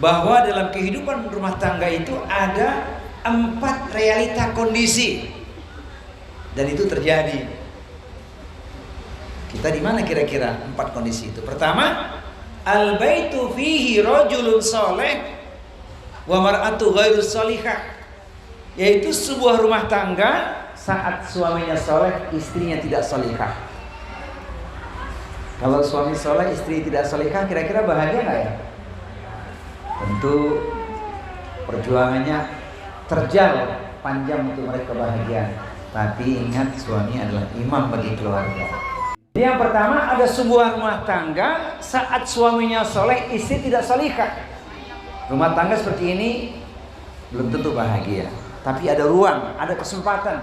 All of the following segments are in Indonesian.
bahwa dalam kehidupan rumah tangga itu ada 4 realita kondisi, dan itu terjadi. Kita di mana kira-kira 4 kondisi itu? Pertama, al baitu fihi rajulun saleh wa mar'atu ghairu salihah, yaitu sebuah rumah tangga saat suaminya soleh, istrinya tidak salihah. Kalau suami soleh, istri tidak salihah, kira-kira bahagia nggak ya? Tentu perjuangannya terjal panjang untuk meraih kebahagiaan. Tapi ingat, suami adalah imam bagi keluarga. Jadi yang pertama, ada sebuah rumah tangga saat suaminya soleh, istri tidak salihah. Rumah tangga seperti ini belum tentu bahagia, tapi ada ruang, ada kesempatan.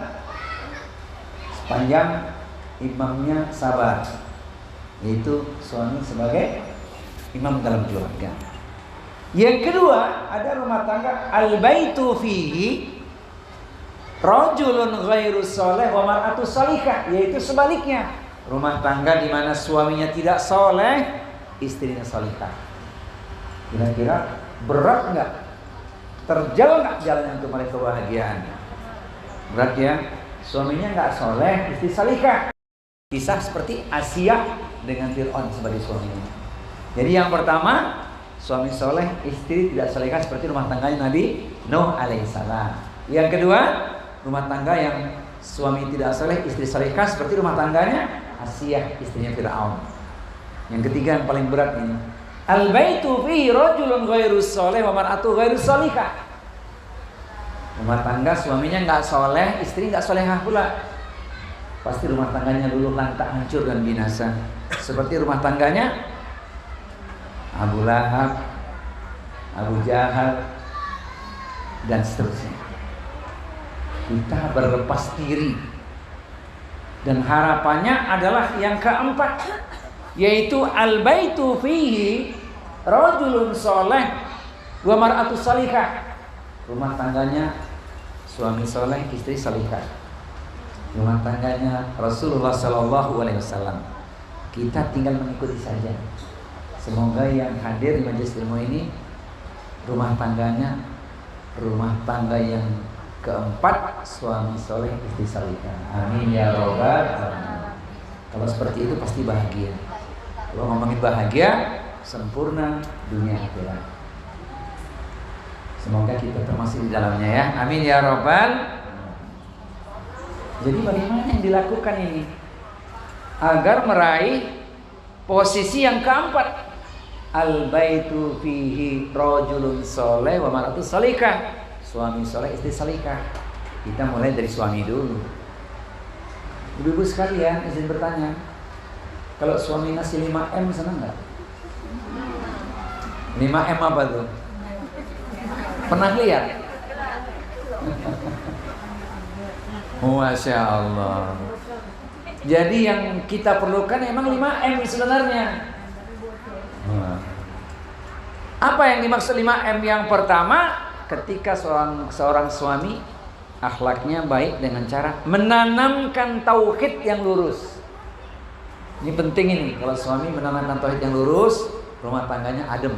Sepanjang imamnya sabar, yaitu suami sebagai imam dalam keluarga. Yang kedua, ada rumah tangga al-baitu fihi rajulun ghairu saleh wa mar'atu salihah, yaitu sebaliknya. Rumah tangga di mana suaminya tidak soleh, istrinya salihah. Kira-kira berat nggak? Terjal nggak jalannya untuk meraih kebahagiaan? Berat ya. Suaminya nggak soleh, istri salihah. Kisah seperti Asia dengan Fir'aun sebagai suaminya. Jadi yang pertama, suami soleh, istri tidak salihah, seperti rumah tangganya Nabi Nuh alaihissalam. Yang kedua, rumah tangga yang suami tidak soleh, istri salihah, seperti rumah tangganya Asia, istrinya Fir'aun. Yang ketiga yang paling berat ini, al baitu fihi rajulun ghairu saleh wa mar'atu ghairu salihah. Rumah tangga suaminya nggak soleh, istri nggak solehah pula, pasti rumah tangganya luluh lantak, hancur dan binasa. Seperti rumah tangganya Abu Lahab, Abu Jahal, dan seterusnya. Kita berlepas diri, dan harapannya adalah yang keempat, yaitu al baitu fihi rajulun saleh wa mar'atu salihah. Rumah tangganya suami soleh, istri salihah. Rumah tangganya Rasulullah Sallallahu Alaihi Wasallam. Kita tinggal mengikuti saja. Semoga yang hadir di majelis ilmu ini rumah tangganya rumah tangga yang keempat, suami soleh, istri salihah. Amin ya robbal alamin. Kalau seperti itu pasti bahagia. Kalau ngomongin bahagia, sempurna dunia akhirat. Semoga kita termasuk di dalamnya ya. Amin ya robbal. Jadi bagaimana yang dilakukan ini agar meraih posisi yang keempat, al baitu fihi rajulun saleh wa mar'atu salihah, suami soleh, istri salihah. Kita mulai dari suami dulu. Ibu-ibu sekalian, izin bertanya, kalau suami ngasih 5M senang nggak? 5M apa tuh? Pernah lihat? Masya Allah. Jadi yang kita perlukan emang 5M sebenarnya. Apa yang dimaksud 5M? Yang pertama, ketika seorang suami akhlaknya baik dengan cara menanamkan tauhid yang lurus. Ini penting ini. Kalau suami menanamkan tauhid yang lurus, rumah tangganya adem.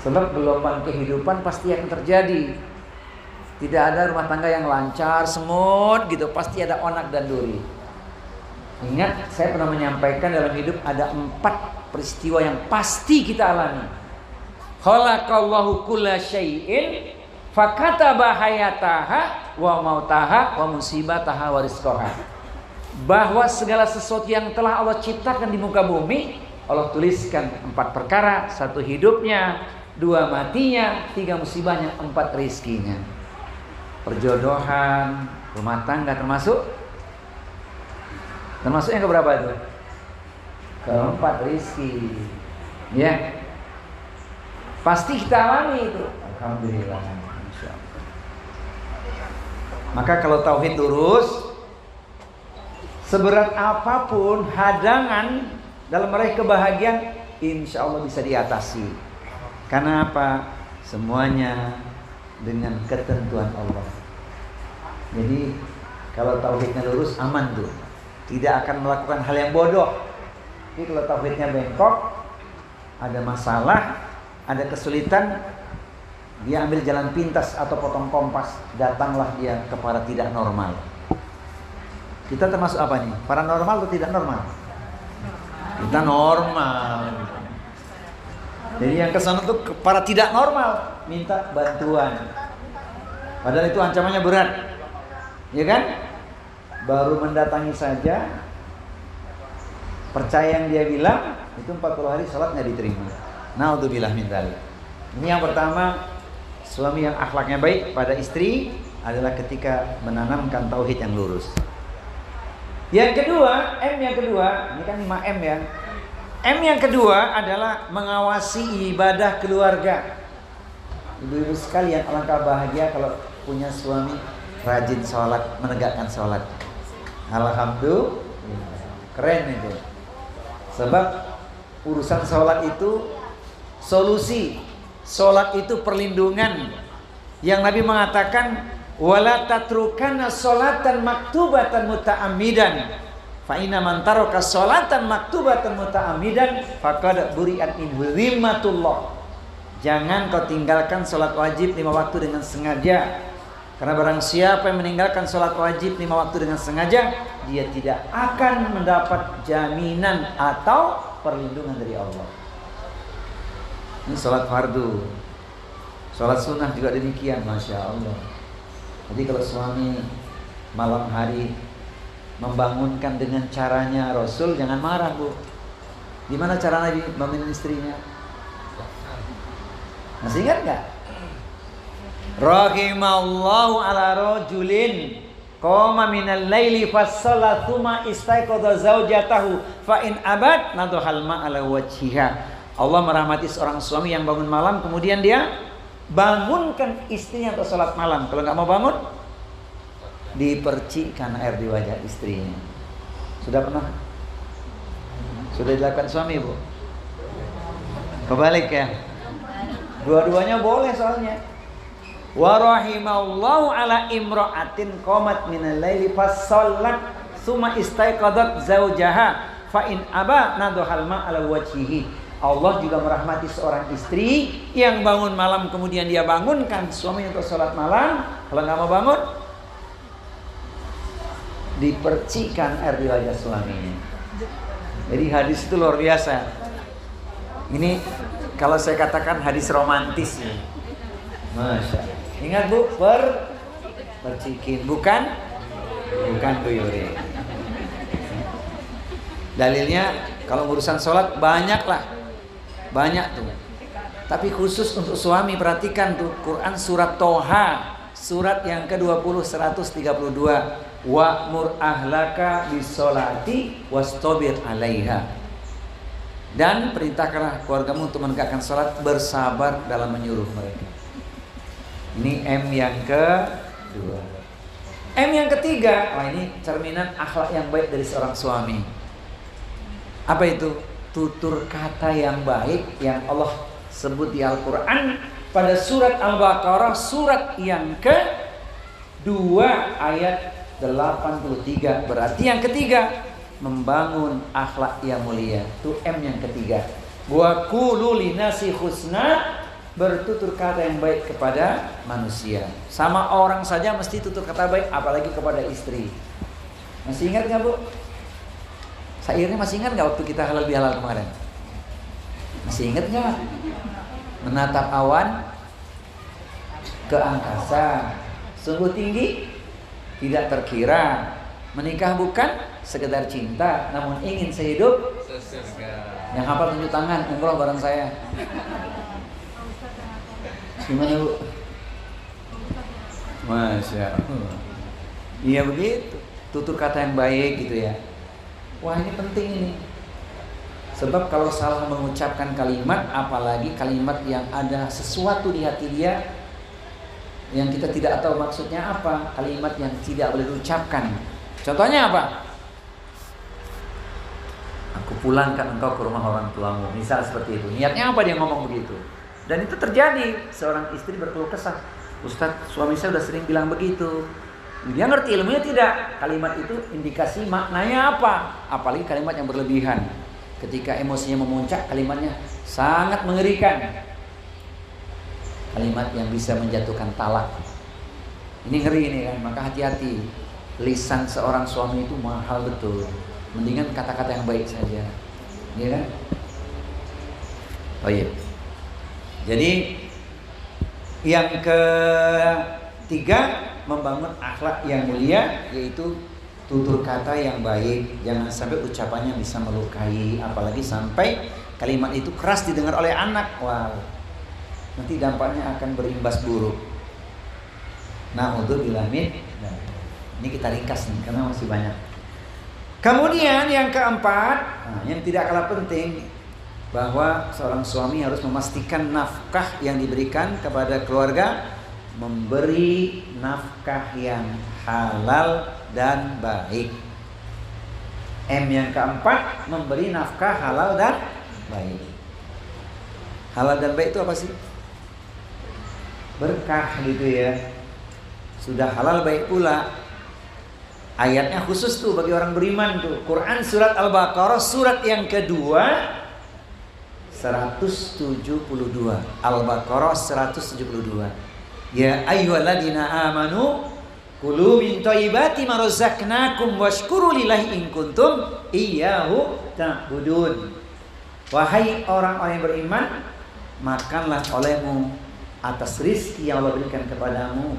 Sebab gelombang kehidupan pasti akan terjadi. Tidak ada rumah tangga yang lancar, semut gitu. Pasti ada onak dan duri. Ingat, saya pernah menyampaikan dalam hidup ada 4 peristiwa yang pasti kita alami. Khalaqallahu kulla syai'in fakataba hayataha wa mautaha wa musibataha wa rizqaha. Bahwa segala sesuatu yang telah Allah ciptakan di muka bumi, Allah tuliskan 4 perkara. 1 hidupnya, 2 matinya, 3 musibahnya, 4 rizkinya. Perjodohan, rumah tangga termasuk yang keberapa itu? Keempat, rizki. Ya, pasti kita alami itu. Alhamdulillah. Maka kalau tauhid lurus, seberat apapun hadangan dalam meraih kebahagiaan, insya Allah bisa diatasi. Karena apa? Semuanya dengan ketentuan Allah. Jadi kalau tauhidnya lurus, aman tuh. Tidak akan melakukan hal yang bodoh. Jadi kalau tauhidnya bengkok, ada masalah, ada kesulitan, dia ambil jalan pintas atau potong kompas, datanglah dia kepada tidak normal. Kita termasuk apa nih? Paranormal atau tidak normal? Kita normal. Jadi yang kesana tuh para tidak normal, minta bantuan. Padahal itu ancamannya berat, ya kan? Baru mendatangi saja, percaya yang dia bilang, itu 40 hari sholat nggak diterima. Naudzubillah min dzalik. Ini yang pertama, suami yang akhlaknya baik pada istri adalah ketika menanamkan tauhid yang lurus. Yang kedua, M yang kedua, ini kan 5M ya. M yang kedua adalah mengawasi ibadah keluarga. Ibu-ibu sekalian, alangkah bahagia kalau punya suami rajin sholat, menegakkan sholat. Alhamdulillah, keren itu. Sebab urusan sholat itu solusi. Sholat itu perlindungan. Yang Nabi mengatakan, wala tatrukanna sholatan maktubatan muta'ammidan fa inna man taraka sholatan maktubatan muta'ammidan faqad buri'at minhu dhimmatullah. Jangan kau tinggalkan sholat wajib 5 waktu dengan sengaja, karena barang siapa yang meninggalkan sholat wajib 5 waktu dengan sengaja, dia tidak akan mendapat jaminan atau perlindungan dari Allah. Ini sholat fardu. Sholat sunnah juga demikian, Masya Allah. Jadi kalau suami malam hari membangunkan dengan caranya Rasul, jangan marah, Bu. Gimana cara Nabi membangun istrinya? Masih ingat gak? Rahimallahu ala rajulin qama minal laili fassala thumma istaiqadha zaujatahu fa in abad nadhal ma'ala wajhiha. Allah merahmati seorang suami yang bangun malam kemudian dia bangunkan istrinya untuk sholat malam. Kalau nggak mau bangun, dipercikkan air di wajah istrinya. Sudah pernah? Sudah dilakukan suami, Bu? Kebalik ya? Dua-duanya boleh soalnya. Wa rahimallahu ala imra'atin qamat minal laili fassallat tsumma istaiqadat zaujaha fa in aba nadhal ma'ala wajhihi. Allah juga merahmati seorang istri yang bangun malam kemudian dia bangunkan suaminya untuk sholat malam. Kalau nggak mau bangun, dipercikan air di wajah suaminya. Jadi hadis itu luar biasa. Ini kalau saya katakan hadis romantis ya. Masya Allah. Ingat, Bu, percikin, bukan guyuri. Dalilnya kalau urusan sholat banyak tuh. Tapi khusus untuk suami perhatikan tuh Quran surat Toha, surat yang ke-20 132. Wa'mur ahlaka bisolati wastabir 'alaiha. Dan perintahkanlah keluargamu untuk menegakkan salat, bersabar dalam menyuruh mereka. Ini M yang kedua. M yang ketiga, wah ini cerminan akhlak yang baik dari seorang suami. Apa itu? Tutur kata yang baik yang Allah sebut di Al-Quran pada surat Al-Baqarah surat yang ke-2 ayat 83. Berarti yang ketiga, membangun akhlak yang mulia. Itu M yang ketiga. Wa qulu linasi husna, bertutur kata yang baik kepada manusia. Sama orang saja mesti tutur kata baik, apalagi kepada istri. Masih ingat nggak, Bu? Syairnya masih ingat nggak waktu kita halal bihalal kemarin? Masih ingat nggak? Menatap awan ke angkasa, sungguh tinggi, tidak terkira. Menikah bukan sekedar cinta, namun ingin sehidup sesurga. Yang hafal tunjuk tangan, umroh bareng saya. Gimana, Bu? Masya Allah. Iya begitu. Tutur kata yang baik gitu ya. Wah, ini penting ini. Sebab kalau salah mengucapkan kalimat, apalagi kalimat yang ada sesuatu di hati dia yang kita tidak tahu maksudnya apa, kalimat yang tidak boleh diucapkan. Contohnya apa? Aku pulangkan engkau ke rumah orang tuamu. Misal seperti itu. Niatnya apa dia ngomong begitu? Dan itu terjadi. Seorang istri berkeluh kesah. Ustadz, suami saya udah sering bilang begitu. Dia ngerti ilmunya tidak. Kalimat itu indikasi maknanya apa? Apalagi kalimat yang berlebihan. Ketika emosinya memuncak, kalimatnya sangat mengerikan. kalimat yang bisa menjatuhkan talak. Ini ngeri ini kan, maka hati-hati. Lisan seorang suami itu mahal betul. Mendingan kata-kata yang baik saja, ya kan? Oh iya. Jadi yang ketiga, membangun akhlak yang mulia, yaitu tutur kata yang baik. Jangan sampai ucapannya bisa melukai, apalagi sampai kalimat itu keras didengar oleh anak. Wow, nanti dampaknya akan berimbas buruk. Nah, untuk bilamin, ini kita ringkas nih karena masih banyak. Kemudian yang keempat, yang tidak kalah penting, bahwa seorang suami harus memastikan nafkah yang diberikan kepada keluarga, memberi nafkah yang halal dan baik. M yang keempat, memberi nafkah halal dan baik. Halal dan baik itu apa sih? Berkah gitu ya. Sudah halal baik pula. Ayatnya khusus tuh bagi orang beriman tuh. Quran surat Al-Baqarah surat yang kedua 172. Al-Baqarah 172. Ya ayyuhalladzina amanu kulu min thayyibati ma razaqnakum washkuru lillahi in kuntum iyyahu ta'budun. Wahai orang-orang yang beriman, makanlah olehmu atas rizki yang Allah berikan kepadamu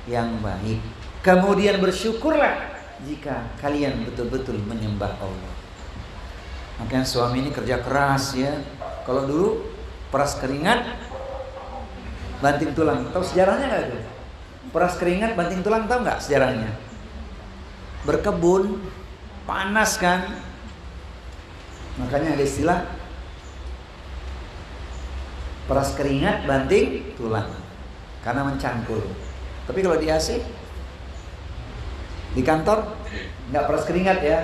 yang baik. Kemudian bersyukurlah jika kalian betul-betul menyembah Allah. Makanya suami ini kerja keras ya. Kalau dulu peras keringat, banting tulang. Tahu sejarahnya nggak itu? Peras keringat, banting tulang, tahu nggak sejarahnya? Berkebun, panas kan? Makanya ada istilah peras keringat, banting tulang, karena mencangkul. Tapi kalau di AC, di kantor nggak peras keringat ya.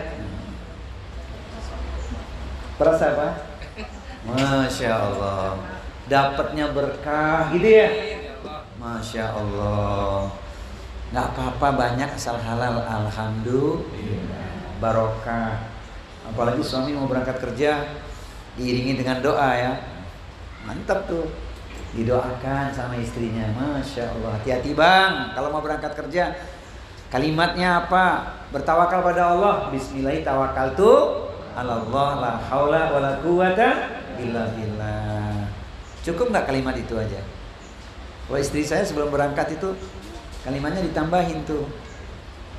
Peras apa? Masya Allah, dapatnya berkah gitu ya. Masya Allah, nggak apa-apa banyak asal halal, alhamdulillah, barokah. Apalagi suami mau berangkat kerja diiringi dengan doa ya, mantap tuh. Didoakan sama istrinya, Masya Allah. Hati-hati bang, kalau mau berangkat kerja, kalimatnya apa? Bertawakal pada Allah. Bismillah tawakkaltu 'alallah la haula wala quwata illa billah. Cukup nggak kalimat itu aja? Kalau istri saya sebelum berangkat itu kalimatnya ditambahin tuh.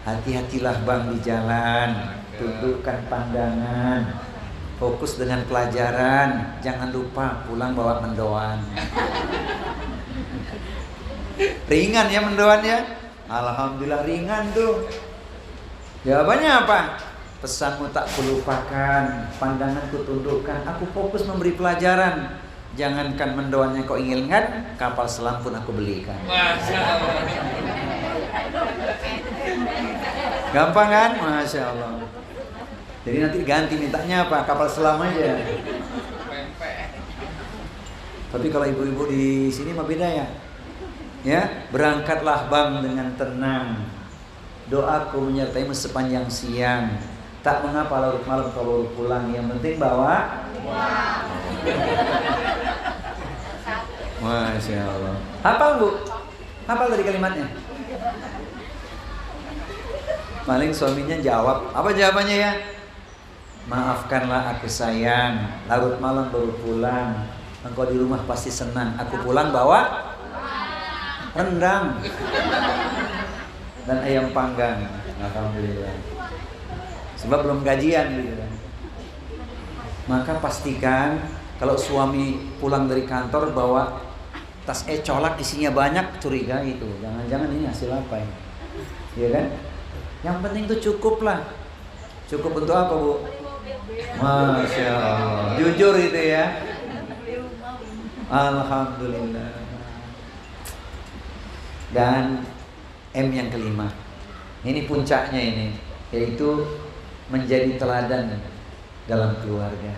Hati-hatilah bang di jalan, tundukkan pandangan, fokus dengan pelajaran, jangan lupa pulang bawa mendoan. Ringan ya mendoannya? Alhamdulillah ringan tuh. Jawabannya apa? Pesanmu tak kulupakan, pandanganku tundukkan, aku fokus memberi pelajaran. Jangankan mendoannya kau inginkan, kapal selam pun aku belikan. Masya Allah. Gampang kan? Masya Allah. Jadi nanti ganti mintanya apa? Kapal selam aja. Tapi kalau ibu-ibu di sini mah beda ya. Ya, berangkatlah bang dengan tenang. Doaku menyertaimu sepanjang siang. Tak mengapa larut malam kau baru pulang. Yang penting bawa. Masya Allah. Hafal bu? Hafal dari kalimatnya? Paling suaminya jawab. Apa jawabannya ya? Maafkanlah aku sayang, larut malam baru pulang. Engkau di rumah pasti senang. Aku pulang bawa rendang dan ayam panggang. Alhamdulillah. Sebab belum gajian gitu kan. Maka pastikan kalau suami pulang dari kantor bawa tas colak isinya banyak, curiga itu. Jangan-jangan ini hasil apa ini? Iya kan? Yang penting itu cukup lah. Cukup untuk apa bu? Masya Allah. Jujur itu ya. Alhamdulillah. Dan M yang kelima, ini puncaknya ini, yaitu menjadi teladan dalam keluarga.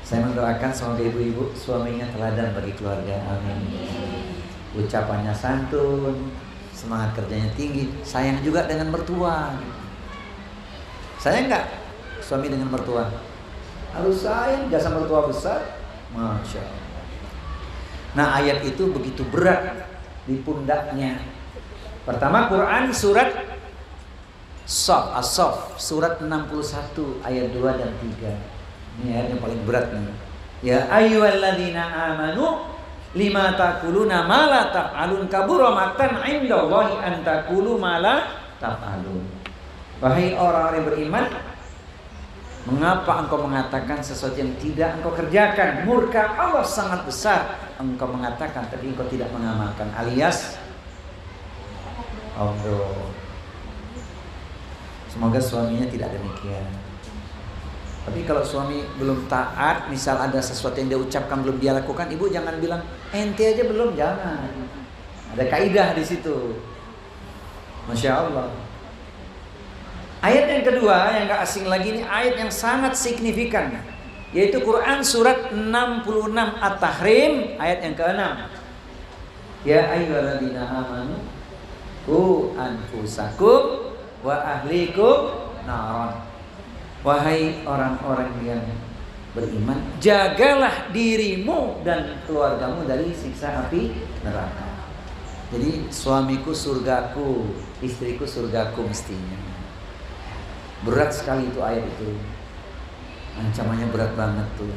Saya mendoakan semoga ibu-ibu suaminya teladan bagi keluarga. Amin. Ucapannya santun, semangat kerjanya tinggi, sayang juga dengan mertua. Sayang nggak suami dengan mertua? Harus sayang, jasa mertua besar. Masya Allah. Nah, ayat itu begitu berat di pundaknya. Pertama, Quran surat As-Saff surat 61 ayat 2 dan 3. Ini ayat yang paling berat nih. Ya ayyuhalladzina amanu lima taquluna ma la taf'alun kabura maqtan 'indallahi an taqulu ma la taf'alun. Wahai orang-orang yang beriman, mengapa engkau mengatakan sesuatu yang tidak engkau kerjakan? Murka Allah sangat besar. Engkau mengatakan tapi engkau tidak mengamalkan, alias Allah. Semoga suaminya tidak demikian. Tapi kalau suami belum taat, misal ada sesuatu yang dia ucapkan belum dia lakukan, ibu jangan bilang ente aja belum, jangan. Ada kaidah di situ. Masya Allah. Ayat yang kedua yang gak asing lagi, ini ayat yang sangat signifikan, yaitu Quran surat 66 At-Tahrim ayat yang ke-6. Ya ayyuhalladzina amanu qu anfusakum wa ahlikum naran. Wahai orang-orang yang beriman, jagalah dirimu dan keluargamu dari siksa api neraka. Jadi suamiku surgaku, istriku surgaku mestinya. Berat sekali itu ayat itu. Ancamannya berat banget tuh.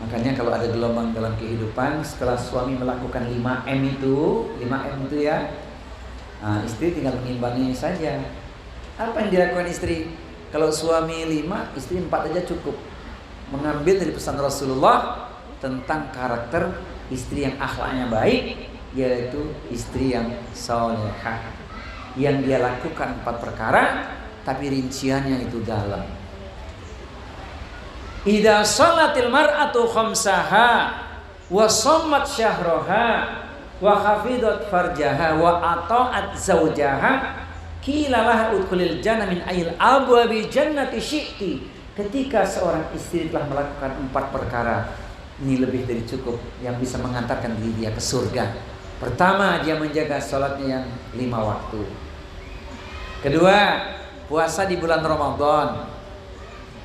Makanya kalau ada gelombang dalam kehidupan, setelah suami melakukan 5M itu ya, istri tinggal mengimbangi saja. Apa yang dilakukan istri? Kalau suami 5, istri 4 aja cukup. Mengambil dari pesan Rasulullah tentang karakter istri yang akhlaknya baik, yaitu istri yang salihah, yang dia lakukan 4 perkara, tapi rinciannya itu dalam. Idza shalatil mar'atu khamsaha wa shammat syahraha wa hafidat farjaha wa ata'at zawjaha kilalah udkhulil jannah min ayil abwabi jannati syi'ti. Ketika seorang istri telah melakukan 4 perkara, ini lebih dari cukup yang bisa mengantarkan diri dia ke surga. Pertama, dia menjaga sholatnya yang 5 waktu. Kedua, puasa di bulan Ramadan.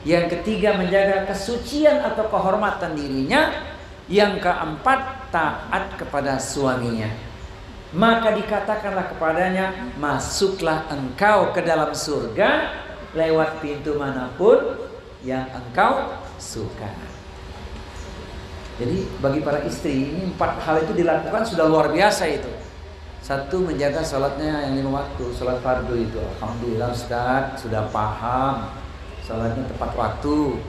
Yang ketiga, menjaga kesucian atau kehormatan dirinya. Yang keempat, taat kepada suaminya. Maka dikatakanlah kepadanya, masuklah engkau ke dalam surga lewat pintu manapun yang engkau suka. Jadi bagi para istri ini 4 hal itu dilakukan sudah luar biasa itu. 1, menjaga sholatnya yang 5 waktu, sholat fardu itu. Alhamdulillah Ustaz sudah paham sholatnya tepat waktu.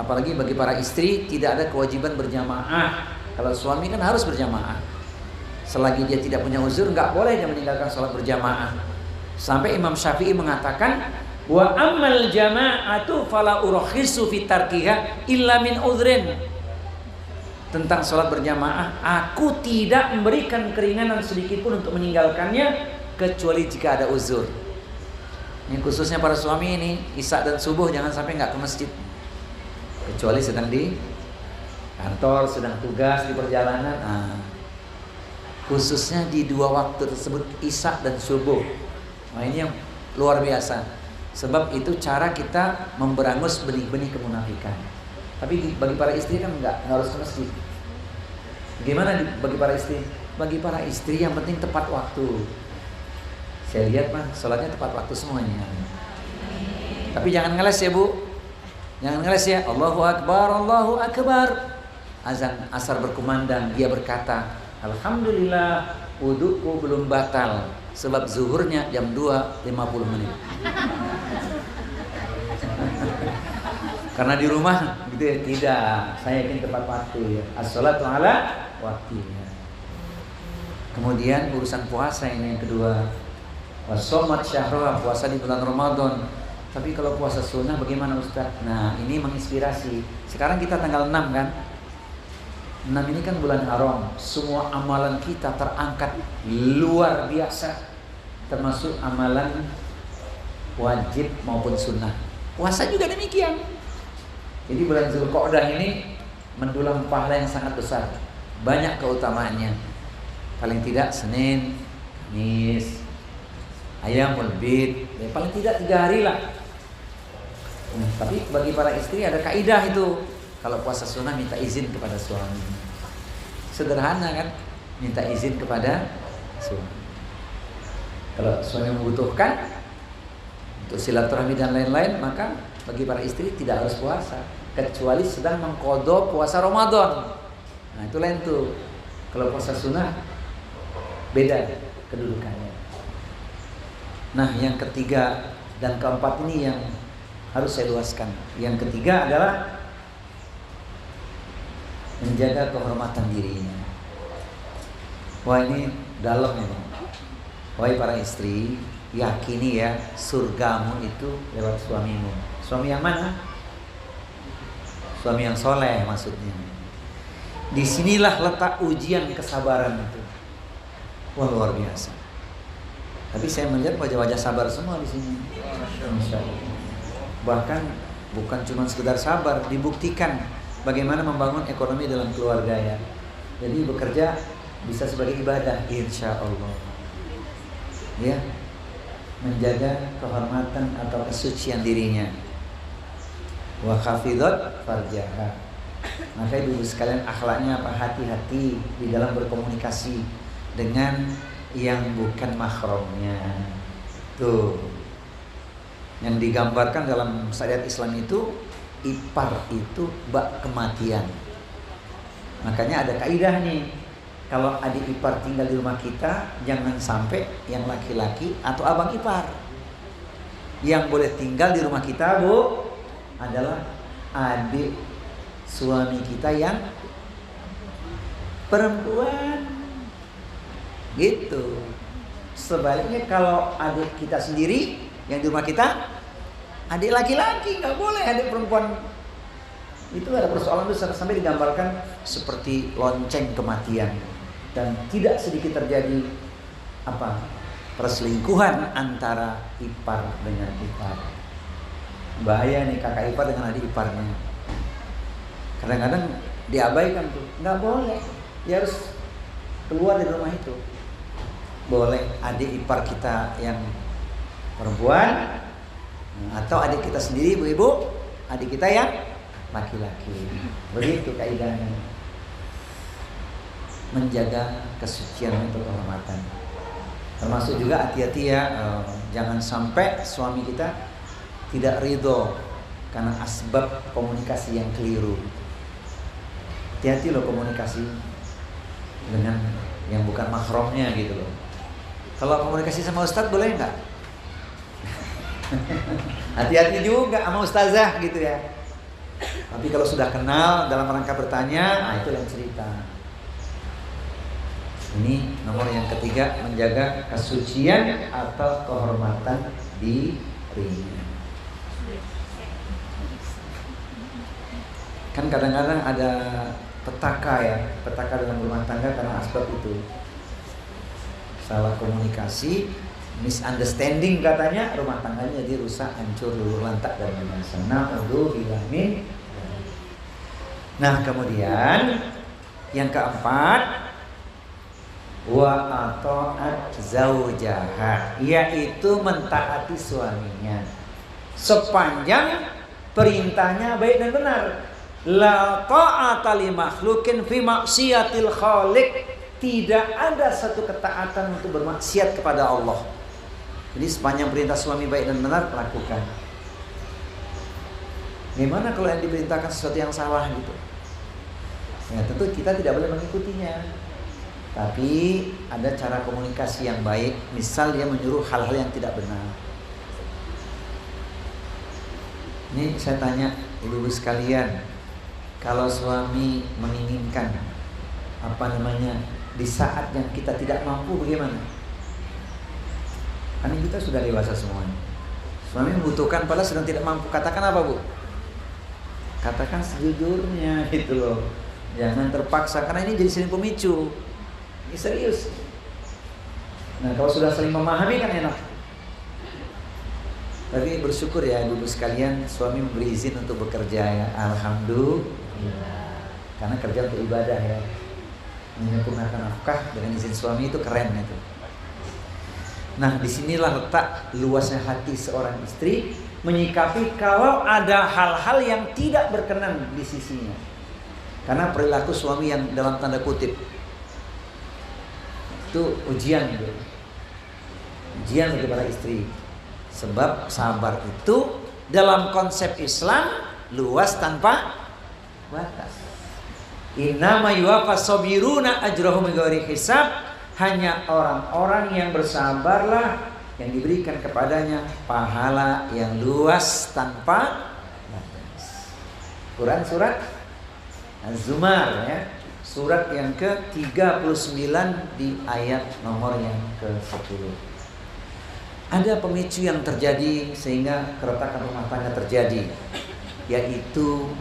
Apalagi bagi para istri tidak ada kewajiban berjamaah. Kalau suami kan harus berjamaah. Selagi dia tidak punya uzur, nggak boleh dia meninggalkan sholat berjamaah. Sampai Imam Syafi'i mengatakan, wa ammal jama'atu fala urakhisu fi tarkiha illa min udhrin. Tentang sholat berjamaah, aku tidak memberikan keringanan sedikit pun untuk meninggalkannya kecuali jika ada uzur. Ini khususnya para suami ini, isya dan subuh jangan sampai nggak ke masjid, kecuali sedang di kantor, sedang tugas di perjalanan. Khususnya di 2 waktu tersebut, isya dan subuh. Nah ini yang luar biasa. Sebab itu cara kita memberangus benih-benih kemunafikan. Tapi bagi para istri kan enggak harus ke masjid. Gimana bagi para istri? Bagi para istri yang penting tepat waktu. Saya lihat mah sholatnya tepat waktu semuanya. Tapi jangan ngeles ya Bu. Jangan ngeles ya. Allahu Akbar, Allahu Akbar. Azan asar berkumandang, dia berkata, alhamdulillah wuduku belum batal sebab zuhurnya jam 2.50 menit. Karena di rumah gitu ya, tidak. Saya yakin tepat waktu ya. As-sholatu ala waktinya. Kemudian urusan puasa ini yang kedua. Washomat syahra, puasa di bulan Ramadan. Tapi kalau puasa sunnah bagaimana Ustaz? Nah ini menginspirasi. Sekarang kita tanggal 6 kan? 6 ini kan bulan haram. Semua amalan kita terangkat luar biasa, termasuk amalan wajib maupun sunnah. Puasa juga demikian. Jadi bulan Zulqa'dah ini mendulang pahala yang sangat besar. Banyak keutamaannya. Paling tidak Senin, Kamis, Ayyamul Bid, ya, paling tidak 3 hari lah. Tapi bagi para istri ada kaidah itu. Kalau puasa sunnah minta izin kepada suami. Sederhana kan, minta izin kepada suami. Kalau suami membutuhkan untuk silaturahmi dan lain-lain, maka bagi para istri tidak harus puasa, kecuali sedang mengqadha puasa Ramadan. Nah itu lain tuh. Kalau puasa sunnah beda kedudukannya. Nah yang ketiga dan keempat ini yang harus saya luaskan. Yang ketiga adalah menjaga kehormatan dirinya. Wah ini dalam ya. Wahai para istri, yakini ya surgamu itu lewat suamimu. Suami yang mana? Suami yang soleh maksudnya. Disinilah letak ujian kesabaran itu. Wah luar biasa. Tapi saya melihat wajah-wajah sabar semua di sini. Insya Allah. Bahkan bukan cuma sekedar sabar, dibuktikan bagaimana membangun ekonomi dalam keluarga ya. Jadi bekerja bisa sebagai ibadah, insya Allah. Ya, menjaga kehormatan atau kesucian dirinya. Wa khafidhat farjaha. Maka ibu sekalian akhlaknya apa? Hati-hati di dalam berkomunikasi dengan yang bukan mahramnya. Tuh. Yang digambarkan dalam syariat Islam itu ipar itu bak kematian. Makanya ada kaidah nih. Kalau adik ipar tinggal di rumah kita, jangan sampai yang laki-laki atau abang ipar. Yang boleh tinggal di rumah kita, Bu, adalah adik suami kita yang perempuan. Gitu. Sebaliknya kalau adik kita sendiri yang di rumah kita, adik laki-laki, nggak boleh adik perempuan. Itu ada persoalan besar sampai digambarkan seperti lonceng kematian. Dan tidak sedikit terjadi perselingkuhan antara ipar dengan ipar. Bahaya nih kakak ipar dengan adik iparnya. Kadang-kadang diabaikan tuh, nggak boleh. Dia harus keluar dari rumah itu. Boleh adik ipar kita yang perempuan, atau adik kita sendiri ibu-ibu, adik kita yang laki-laki. Begitu kaidahnya. Menjaga kesucian untuk kehormatan. Termasuk juga hati-hati ya, jangan sampai suami kita tidak ridho karena asbab komunikasi yang keliru. Hati-hati loh komunikasi dengan yang bukan mahramnya gitu loh. Kalau komunikasi sama ustadz boleh nggak? Hati-hati juga sama ustazah gitu ya. Tapi kalau sudah kenal dalam rangka bertanya, itu yang cerita. Ini nomor yang ketiga, menjaga kesucian atau kehormatan dirinya. Kan kadang-kadang ada petaka ya, petaka dalam rumah tangga karena asbab itu. Salah komunikasi, misunderstanding katanya, rumah tangganya jadi rusak, hancur, luluh lantak dan binasa. Nah kemudian yang keempat, wa ata'at zaujaha, yaitu mentaati suaminya sepanjang perintahnya baik dan benar. La ta'ata li makhlukin fi maksiatil khaliq. Tidak ada satu ketaatan untuk bermaksiat kepada Allah. Jadi sepanjang perintah suami baik dan benar, lakukan. Gimana kalau yang diperintahkan sesuatu yang salah gitu? Ya tentu kita tidak boleh mengikutinya. Tapi ada cara komunikasi yang baik. Misal dia menyuruh hal-hal yang tidak benar. Ini saya tanya ibu-ibu sekalian, kalau suami menginginkan di saat yang kita tidak mampu, bagaimana? Kan kita sudah dewasa semuanya. Suami membutuhkan padahal sedang tidak mampu. Katakan apa, Bu? Katakan sejujurnya gitu loh. Jangan terpaksa, karena ini jadi sering pemicu. Ini serius. Nah kalau sudah saling memahami kan enak. Tapi bersyukur ya ibu sekalian, suami memberi izin untuk bekerja ya. Alhamdulillah. Karena kerja untuk ibadah ya. Menyempurnakan nafkah dengan izin suami itu keren itu. Nah disinilah letak luasnya hati seorang istri menyikapi kalau ada hal-hal yang tidak berkenan di sisinya. Karena perilaku suami yang dalam tanda kutip itu ujian gitu. Ujian bagi para istri. Sebab sabar itu dalam konsep Islam luas tanpa batas. Innama yuwaffas sabiruna ajrahum bighairi hisab. Hanya orang-orang yang bersabarlah yang diberikan kepadanya pahala yang luas tanpa batas. Quran surat Az-Zumar ya, surat yang ke-39 di ayat nomor yang ke-10. Ada pemicu yang terjadi sehingga keretakan rumah tangga terjadi, yaitu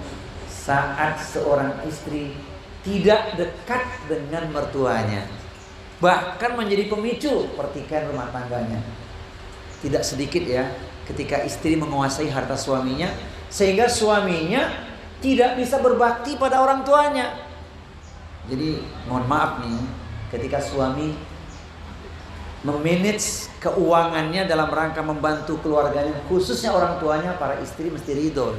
saat seorang istri tidak dekat dengan mertuanya, bahkan menjadi pemicu pertikaian rumah tangganya. Tidak sedikit ya, ketika istri menguasai harta suaminya sehingga suaminya tidak bisa berbakti pada orang tuanya. Jadi mohon maaf nih, ketika suami memanage keuangannya dalam rangka membantu keluarganya, khususnya orang tuanya, para istri mesti ridho.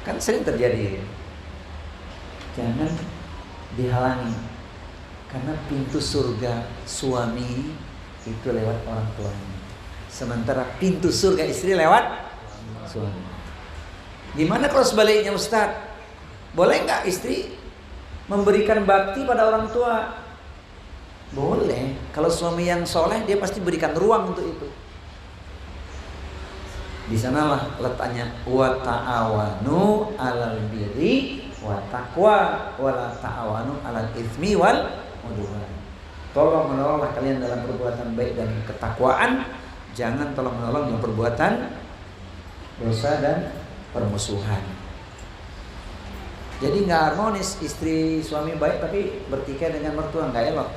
Kan sering terjadi. Jangan dihalangi, karena pintu surga suami itu lewat orang tuanya, sementara pintu surga istri lewat suami. Gimana kalau sebaliknya Ustadz? Boleh nggak istri memberikan bakti pada orang tua? Boleh. Kalau suami yang soleh, dia pasti berikan ruang untuk itu. Di sanalah letaknya wa ta'awanu 'alal birri wa taqwa wa la ta'awanu 'alal itsmi wal udwan. Tolong menolonglah kalian dalam perbuatan baik dan ketakwaan, jangan tolong menolong dalam perbuatan dosa dan permusuhan. Jadi nggak harmonis, istri suami baik tapi bertikai dengan mertua, nggak elok.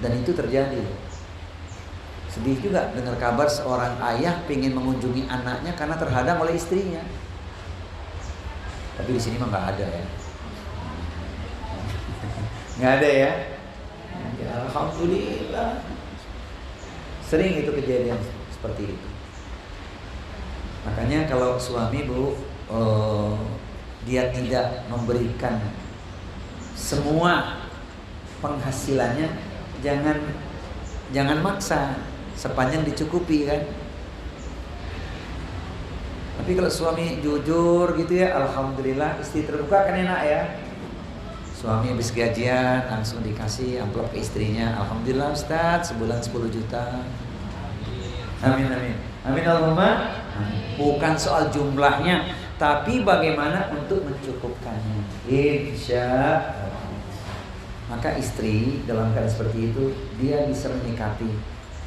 Dan itu terjadi. Sedih juga dengar kabar seorang ayah ingin mengunjungi anaknya karena terhadang oleh istrinya. Tapi di sini mah nggak ada ya. Nggak ada ya. Ya, alhamdulillah. Sering itu kejadian seperti itu. Makanya kalau suami dia tidak memberikan semua penghasilannya, jangan maksa, sepanjang dicukupi kan. Tapi kalau suami jujur gitu ya, alhamdulillah, istri terbuka kan enak ya. Suami habis gajian langsung dikasih amplop ke istrinya, alhamdulillah Ustadz, sebulan 10 juta. Amin amin. Amin Allahumma. Bukan soal jumlahnya, tapi bagaimana untuk mencukupkannya. Insya Allah. Maka istri dalam keadaan seperti itu, dia bisa menyikapi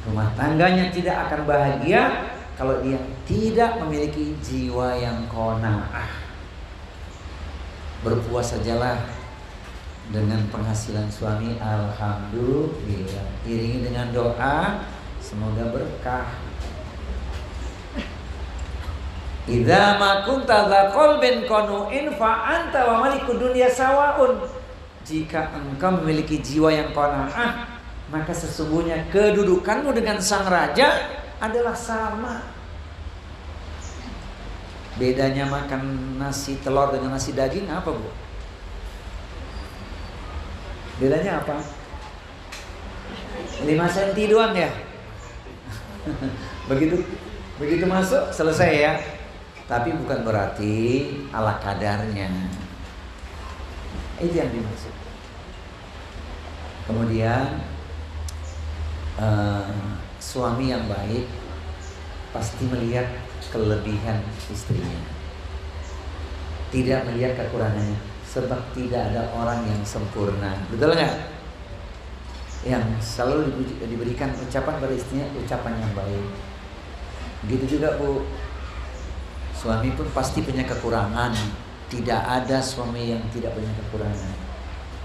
rumah tangganya tidak akan bahagia kalau dia tidak memiliki jiwa yang qanaah. Berpuas sajalah dengan penghasilan suami, alhamdulillah. Iringi dengan doa, semoga berkah. Idza ma kunta dza qalbin qanu'in fa anta wa malikud dunya sawaun. Jika engkau memiliki jiwa yang qanaah, maka sesungguhnya kedudukanmu dengan sang raja adalah sama. Bedanya makan nasi telur dengan nasi daging apa, Bu? Bedanya apa? 5 senti doang ya. Begitu masuk selesai ya. Tapi bukan berarti ala kadarnya. Itu yang dimaksud. Kemudian suami yang baik pasti melihat kelebihan istrinya, tidak melihat kekurangannya. Sebab tidak ada orang yang sempurna. Betul nggak? Yang selalu diberikan ucapan pada istrinya, ucapan yang baik. Begitu juga Bu, suami pun pasti punya kekurangan. Tidak ada suami yang tidak punya kekurangan.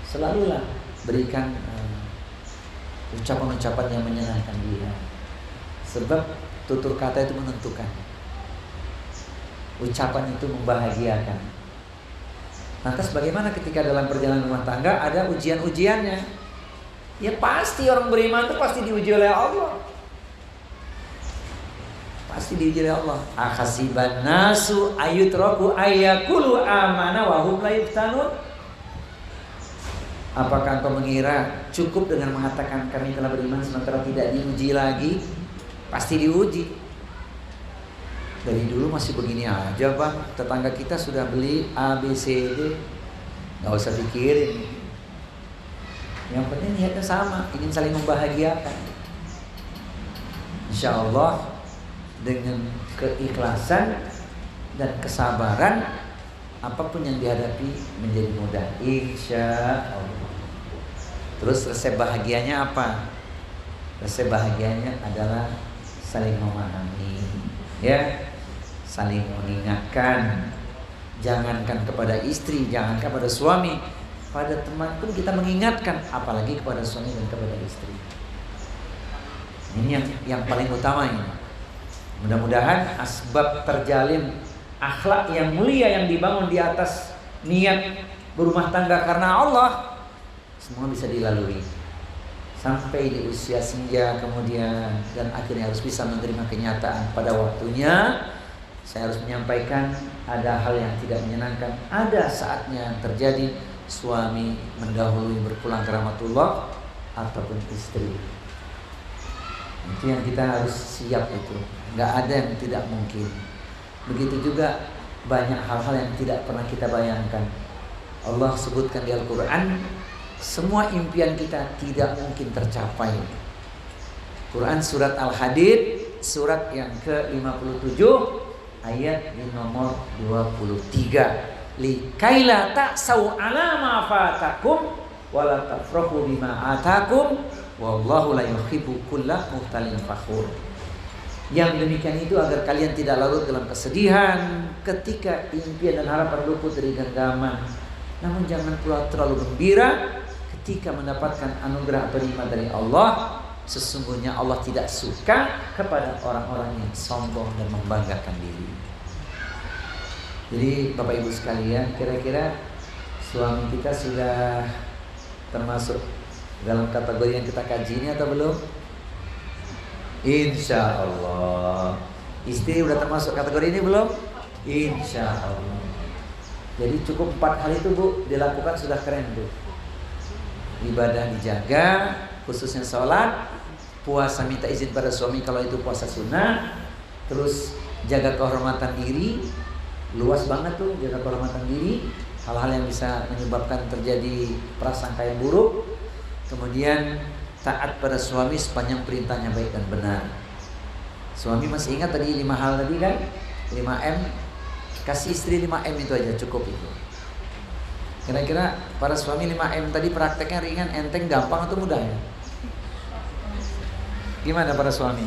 Selalulah berikan ucapan-ucapan yang menyenangkan dia. Sebab tutur kata itu menentukan. Ucapan itu membahagiakan. Lantas bagaimana ketika dalam perjalanan rumah tangga ada ujian-ujiannya? Ya pasti orang beriman itu pasti diuji oleh Allah. Pasti pasti diuji oleh Allah. Akhasiban nasu ayutraku ayyakulu amana wa hum la yuftanun. Apakah engkau mengira cukup dengan mengatakan kami telah beriman sementara tidak diuji lagi? Pasti diuji. Dari dulu masih begini aja bang, tetangga kita sudah beli A, B, C, D. Gak usah pikirin. Yang penting niatnya sama, ingin saling membahagiakan. Insya Allah dengan keikhlasan dan kesabaran, apapun yang dihadapi menjadi mudah. Insya Allah. Terus resep bahagianya apa? Resep bahagianya adalah saling memahami, ya, saling mengingatkan. Jangankan kepada istri, jangankan kepada suami, pada teman pun kita mengingatkan, apalagi kepada suami dan kepada istri. Ini yang paling utama ini. Mudah-mudahan asbab terjalin akhlak yang mulia yang dibangun di atas niat berumah tangga karena Allah, semua bisa dilalui sampai di usia senja kemudian, dan akhirnya harus bisa menerima kenyataan pada waktunya. Saya harus menyampaikan ada hal yang tidak menyenangkan, ada saatnya terjadi suami mendahului berpulang ke rahmatullah ataupun istri. Itu yang kita harus siap itu. Nggak ada yang tidak mungkin. Begitu juga banyak hal-hal yang tidak pernah kita bayangkan. Allah sebutkan di Al-Quran, semua impian kita tidak mungkin tercapai. Quran surat Al-Hadid, surat yang ke-57, ayat di nomor 23. Likaila ta'sau ala ma fatakum wala tafrahu bima atakum wallahu la yuhibbu kulla muhtalin fakhur. Yang demikian itu agar kalian tidak larut dalam kesedihan ketika impian dan harapan luput dari genggaman, namun jangan pula terlalu gembira ketika mendapatkan anugerah atau nikmat dari Allah. Sesungguhnya Allah tidak suka kepada orang-orang yang sombong dan membanggakan diri. Jadi Bapak Ibu sekalian, kira-kira suami kita sudah termasuk dalam kategori yang kita kaji ini atau belum? Insya Allah. Istri udah termasuk kategori ini belum? Insya Allah. Jadi cukup 4 hal itu Bu dilakukan sudah keren Bu. Ibadah dijaga, khususnya sholat, puasa minta izin pada suami kalau itu puasa sunnah, terus jaga kehormatan diri, luas banget tuh jaga kehormatan diri, hal-hal yang bisa menyebabkan terjadi prasangka yang buruk, kemudian taat pada suami sepanjang perintahnya baik dan benar. Suami masih ingat tadi 5 hal tadi kan? 5M, kasih istri 5M itu aja cukup itu. Kira-kira para suami 5M tadi prakteknya ringan, enteng, gampang atau mudah ya? Gimana para suami?